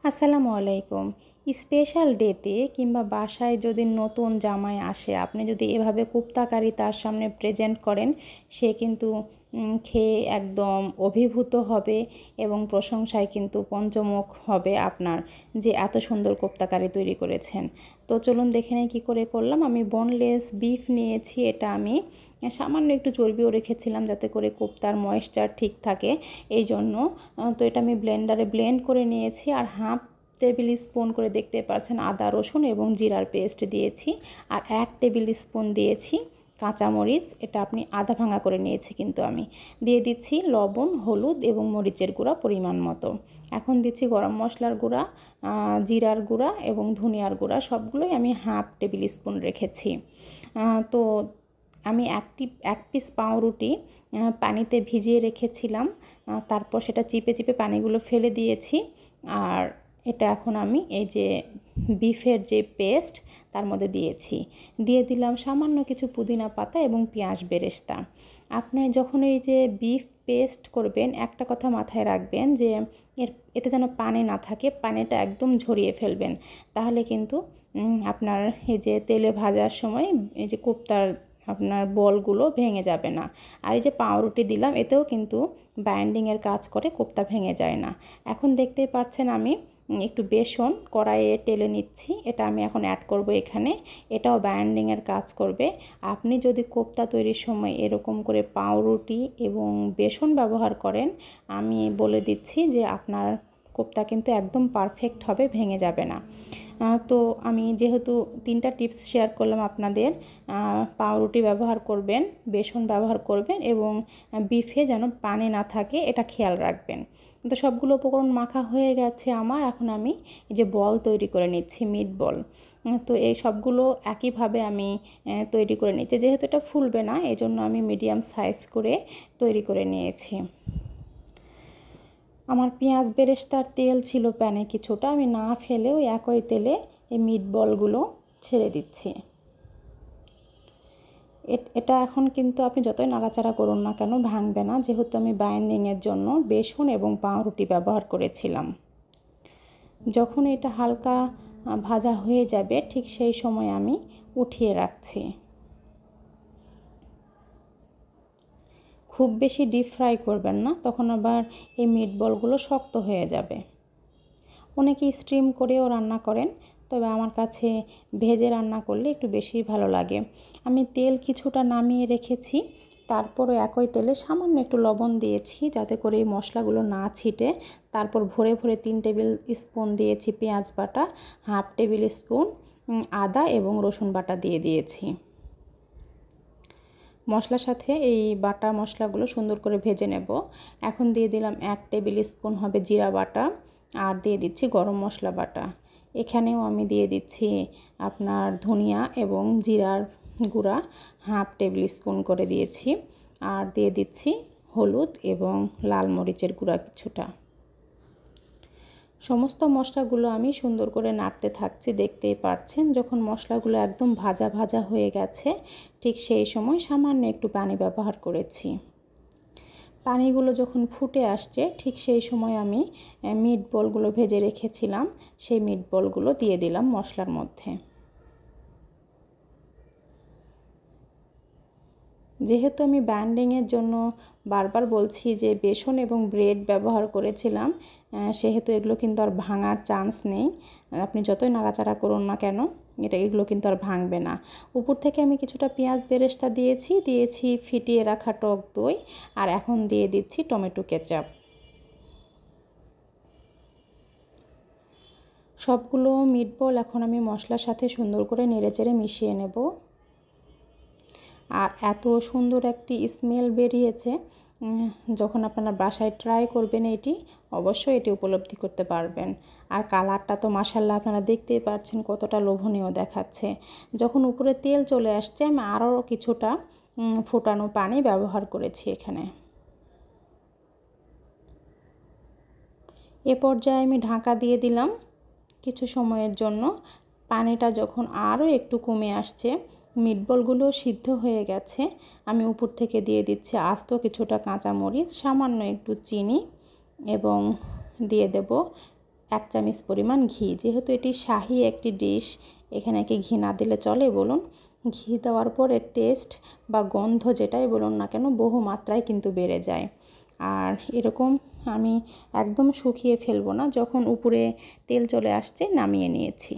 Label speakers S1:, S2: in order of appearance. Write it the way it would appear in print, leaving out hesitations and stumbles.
S1: আসসালামু আলাইকুম। স্পেশাল ডেতে কিংবা বাসায় যদি নতুন জামাই আসে, আপনি যদি এভাবে কোপ্তা কারি তার সামনে প্রেজেন্ট করেন, সে কিন্তু খেয়ে একদম অভিভূত হবে এবং প্রশংসায় কিন্তু পঞ্চমুখ হবে আপনার, যে এত সুন্দর কোপ্তা কারি তৈরি করেছেন। তো চলুন দেখে নেই কী করে করলাম। আমি বোনলেস বিফ নিয়েছি, এটা আমি সামান্য একটু চর্বিও রেখেছিলাম যাতে করে কোপ্তার ময়েশ্চার ঠিক থাকে, এই জন্য। তো এটা আমি ব্লেন্ডারে ব্লেন্ড করে নিয়েছি, আর হাফ টেবিল স্পুন করে দেখতে পাচ্ছেন আদা রসুন এবং জিরার পেস্ট দিয়েছি, আর 1 টেবিল স্পুন দিয়েছি কাঁচামরিচ, এটা আপনি আধা ভাঙা করে নিয়েছি কিন্তু আমি। দিয়ে দিচ্ছি লবণ, হলুদ এবং মরিচের গুঁড়া পরিমাণ মতো। এখন দিচ্ছি গরম মশলার গুঁড়া, জিরার গুঁড়া এবং ধনিয়ার গুঁড়া, সবগুলোই আমি হাফ টেবিল স্পুন রেখেছি। তো আমি এক পিস পাউরুটি পানিতে ভিজিয়ে রেখেছিলাম, তারপর সেটা চিপে চিপে পানিগুলো ফেলে দিয়েছি। আর এটা এখন আমি এই যে বিফের যে পেস্ট তার মধ্যে দিয়ে দিলাম সামান্য কিছু পুদিনা পাতা এবং পেঁয়াজ বেরেস্তা। আপনি যখন এই যে বিফ পেস্ট করবেন, একটা কথা মাথায় রাখবেন যে এতে যেন পানি না থাকে, পানিটা একদম ঝরিয়ে ফেলবেন, তাহলে কিন্তু আপনার এই যে তেলে ভাজার সময় এই যে কোপ্তার আপনার বলগুলো ভেঙে যাবে না। আর এই যে পাউরুটি দিলাম, এতেও কিন্তু বাইন্ডিংয়ের কাজ করে, কোপ্তা ভেঙে যায় না। এখন দেখতেই পাচ্ছেন আমি একটু বেসন কড়াইয়ে টেলে নিচ্ছি, এটা আমি এখন অ্যাড করব এখানে, এটাও বাইন্ডিংয়ের কাজ করবে। আপনি যদি কোপ্তা তৈরির সময় এরকম করে পাউরুটি এবং বেসন ব্যবহার করেন, আমি বলে দিচ্ছি যে আপনার কোপ্তা কিন্তু একদম পারফেক্ট হবে, ভেঙে যাবে না। তো আমি যেহেতু 3টা টিপস শেয়ার করলাম আপনাদের, পাউরুটি ব্যবহার করবেন, বেসন ব্যবহার করবেন এবং বিফে যেন পানি না থাকে এটা খেয়াল রাখবেন। তো সবগুলো উপকরণ মাখা হয়ে গেছে আমার, এখন আমি এই যে বল তৈরি করে নিচ্ছি, মিট বল। তো এই সবগুলো একইভাবে আমি তৈরি করে নিচ্ছি, যেহেতু এটা ফুলবে না এই জন্য আমি মিডিয়াম সাইজ করে তৈরি করে নিয়েছি। আমার পেঁয়াজ বেরেস্তার তেল ছিল প্যানে কিছুটা, আমি না ফেলে ওই একই তেলে এই মিট বলগুলো ছেড়ে দিচ্ছি। এটা এখন কিন্তু আপনি যতই নাড়াচাড়া করুন না কেন ভাঙবে না, যেহেতু আমি বাইন্ডিংয়ের জন্য বেসন এবং পাউরুটি ব্যবহার করেছিলাম। যখন এটা হালকা ভাজা হয়ে যাবে ঠিক সেই সময় আমি উঠিয়ে রাখছি। খুব বেশি ডিপ ফ্রাই করবেন না, তখন আবার এই মিট বলগুলো শক্ত হয়ে যাবে। অনেকে স্টিম করেও রান্না করেন, তবে আমার কাছে ভেজে রান্না করলে একটু বেশি ভালো লাগে। আমি তেল কিছুটা নামিয়ে রেখেছি, তারপরও একই তেলে সামান্য একটু লবণ দিয়েছি যাতে করে এই মশলাগুলো না ছিটে। তারপর ভরে ভরে 3 টেবিল স্পুন দিয়েছি পেঁয়াজ বাটা, হাফ টেবিল স্পুন আদা এবং রসুন বাটা দিয়েছি। মশলার সাথে এই বাটা মশলাগুলো সুন্দর করে ভেজে নেব। এখন দিয়ে দিলাম 1 টেবিল স্পুন হবে জিরা বাটা, আর দিয়ে দিচ্ছি গরম মশলা বাটা। এখানেও আমি দিয়ে দিচ্ছি আপনার ধনিয়া এবং জিরার গুঁড়া হাফ টেবিল স্পুন করে দিয়েছি, আর দিয়ে দিচ্ছি হলুদ এবং লাল মরিচের গুঁড়া কিছুটা। সমস্ত মশলাগুলো আমি সুন্দর করে নাড়তে থাকছি, দেখতেই পাচ্ছেন। যখন মশলাগুলো একদম ভাজা ভাজা হয়ে গেছে ঠিক সেই সময় সামান্য একটু পানি ব্যবহার করেছি। পানিগুলো যখন ফুটে আসছে ঠিক সেই সময় আমি মিট বলগুলো ভেজে রেখেছিলাম, সেই মিট বলগুলো দিয়ে দিলাম মশলার মধ্যে। যেহেতু আমি বাইন্ডিংয়ের জন্য বারবার বলছি যে বেসন এবং ব্রেড ব্যবহার করেছিলাম, সেহেতু এগুলো কিন্তু আর ভাঙার চান্স নেই। আপনি যতই নাড়াচাড়া করুন না কেন এগুলো কিন্তু আর ভাঙবে না। উপর থেকে আমি কিছুটা পেঁয়াজ বেরেস্তা দিয়েছি ফিটিয়ে রাখা টক দই, আর এখন দিয়ে দিচ্ছি টমেটো কেচাপ। সবগুলো মিটবল এখন আমি মশলার সাথে সুন্দর করে নেড়েচেড়ে মিশিয়ে নেব। আর এত সুন্দর একটি স্মেল বেরিয়েছে, যখন আপনারা বাসায় ট্রাই করবেন এটি অবশ্যই এটি উপলব্ধি করতে পারবেন। আর কালারটা তো মাশাআল্লাহ আপনারা দেখতেই পাচ্ছেন কতটা লোভনীয় দেখাচ্ছে। যখন উপরে তেল চলে আসছে আমি আরও কিছুটা ফোটানো পানি ব্যবহার করেছি এখানে। এ পর্যায়ে আমি ঢাকা দিয়ে দিলাম কিছু সময়ের জন্য। পানিটা যখন আরও একটু কমে আসছে, মিটবলগুলো সিদ্ধ হয়ে গেছে, আমি উপর থেকে দিয়ে দিচ্ছি আস্ত কিছুটা কাঁচামরিচ, সামান্য একটু চিনি এবং দিয়ে দেব 1 চামচ পরিমাণ ঘি। যেহেতু এটি শাহি একটি ডিশ, এখানে কি ঘি না দিলে চলে বলুন? ঘি দেওয়ার পর এর টেস্ট বা গন্ধ যেটাই বলুন না কেন বহু মাত্রায় কিন্তু বেড়ে যায়। আর এরকম আমি একদম শুকিয়ে ফেলবো না, যখন উপরে তেল চলে আসছে নামিয়ে নিয়েছি।